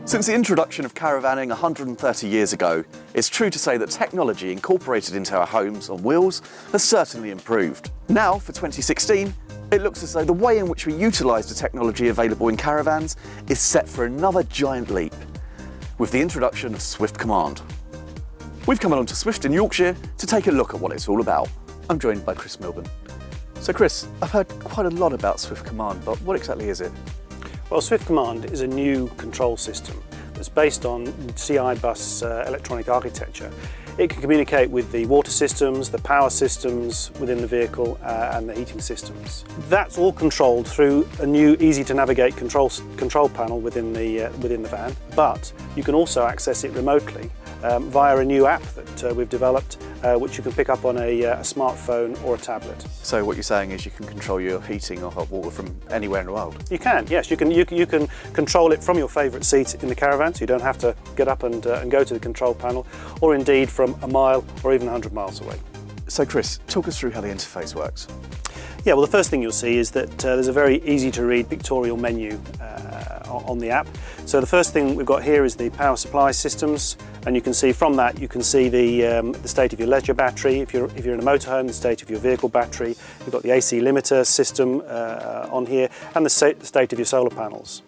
Since the introduction of caravanning 130 years ago, it's true to say that technology incorporated into our homes on wheels has certainly improved. Now, for 2016, it looks as though the way in which we utilise the technology available in caravans is set for another giant leap, with the introduction of Swift Command. We've come along to Swift in Yorkshire to take a look at what it's all about. I'm joined by Chris Milburn. So Chris, I've heard quite a lot about Swift Command, but what exactly is it? Well, Swift Command is a new control system that's based on CI bus electronic architecture. It can communicate with the water systems, the power systems within the vehicle and the heating systems. That's all controlled through a new easy to navigate control panel within the van, but you can also access it remotely via a new app that we've developed, which you can pick up on a smartphone or a tablet. So what you're saying is you can control your heating or hot water from anywhere in the world? You can, yes. You can control it from your favourite seat in the caravan, so you don't have to get up and go to the control panel, or indeed from a mile or even 100 miles away. So Chris, talk us through how the interface works. Yeah, well, the first thing you'll see is that there's a very easy to read pictorial menu on the app. So the first thing we've got here is the power supply systems, and you can see from that you can see the state of your leisure battery. If you're in a motorhome, the state of your vehicle battery. You've got the AC limiter system on here, and the state of your solar panels.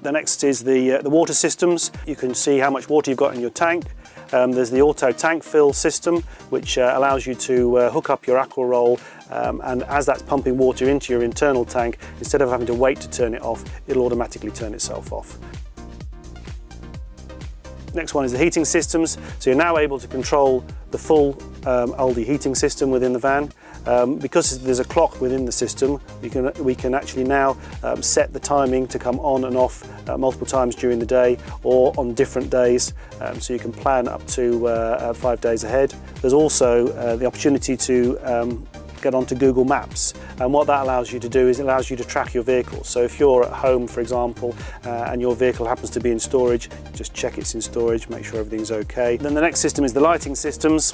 The next is the water systems. You can see how much water you've got in your tank. There's the auto tank fill system, which allows you to hook up your aqua roll, and as that's pumping water into your internal tank, instead of having to wait to turn it off, it'll automatically turn itself off. Next one is the heating systems. So you're now able to control the full Aldi heating system within the van. Because there's a clock within the system, we can actually now set the timing to come on and off multiple times during the day or on different days, so you can plan up to 5 days ahead. There's also the opportunity to get onto Google Maps, and what that allows you to do is it allows you to track your vehicle. So if you're at home, for example, and your vehicle happens to be in storage, just check it's in storage, make sure everything's okay. Then the next system is the lighting systems.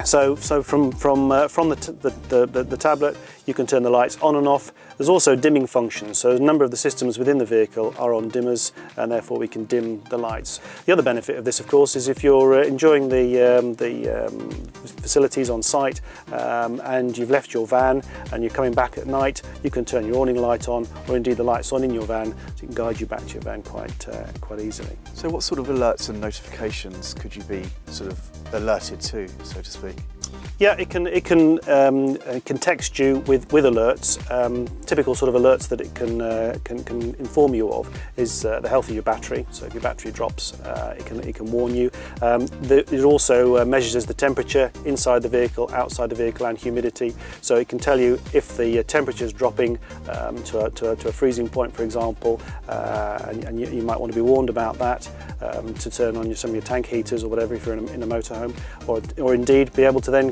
So from the tablet, you can turn the lights on and off. There's also dimming functions, so a number of the systems within the vehicle are on dimmers, and therefore we can dim the lights. The other benefit of this, of course, is if you're enjoying the facilities on site and you've left your van and you're coming back at night, you can turn your awning light on, or indeed the lights on in your van, so it can guide you back to your van quite easily. So what sort of alerts and notifications could you be sort of alerted to, so to speak? Yeah, it can text you with alerts. Typical sort of alerts that it can inform you of is the health of your battery. So if your battery drops, it can warn you. It also measures the temperature inside the vehicle, outside the vehicle, and humidity. So it can tell you if the temperature is dropping to a freezing point, for example, and you might want to be warned about that, to turn on some of your tank heaters or whatever if you're in a motorhome, or indeed be able to then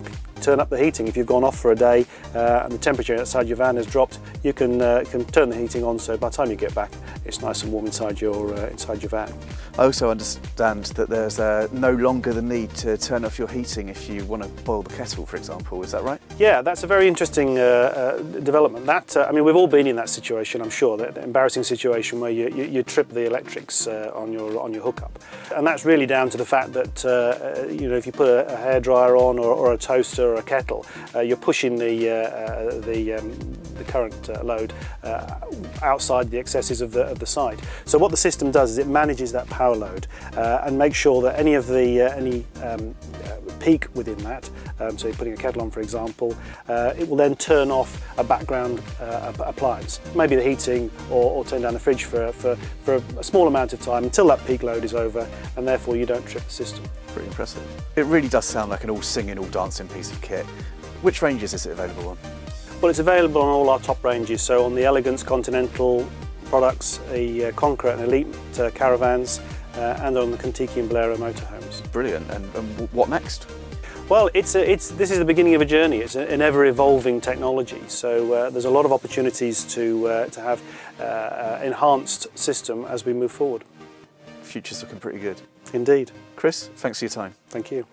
turn up the heating. If you've gone off for a day and the temperature outside your van has dropped, you can turn the heating on, so by the time you get back it's nice and warm inside your van. I also understand that there's no longer the need to turn off your heating if you want to boil the kettle, for example. Is that right? Yeah, that's a very interesting development. I mean, we've all been in that situation, I'm sure, that embarrassing situation where you trip the electrics on your hookup, and that's really down to the fact that if you put a hairdryer on or a toaster or a kettle, you're pushing the current load outside the excesses of the site. So what the system does is it manages that power load and makes sure that any peak within that, so you're putting a kettle on, for example, it will then turn off a background appliance, maybe the heating, or turn down the fridge for a small amount of time until that peak load is over, and therefore you don't trip the system. Pretty impressive. It really does sound like an all singing, all dancing piece of kit. Which ranges is it available on? Well, it's available on all our top ranges, so on the Elegance, Continental products, the Conqueror and Elite caravans, and on the Kon Tiki and Bolero motorhomes. Brilliant. And what next? Well, this is the beginning of a journey. It's an ever-evolving technology, so there's a lot of opportunities to have enhanced system as we move forward. Future's looking pretty good. Indeed. Chris, thanks for your time. Thank you.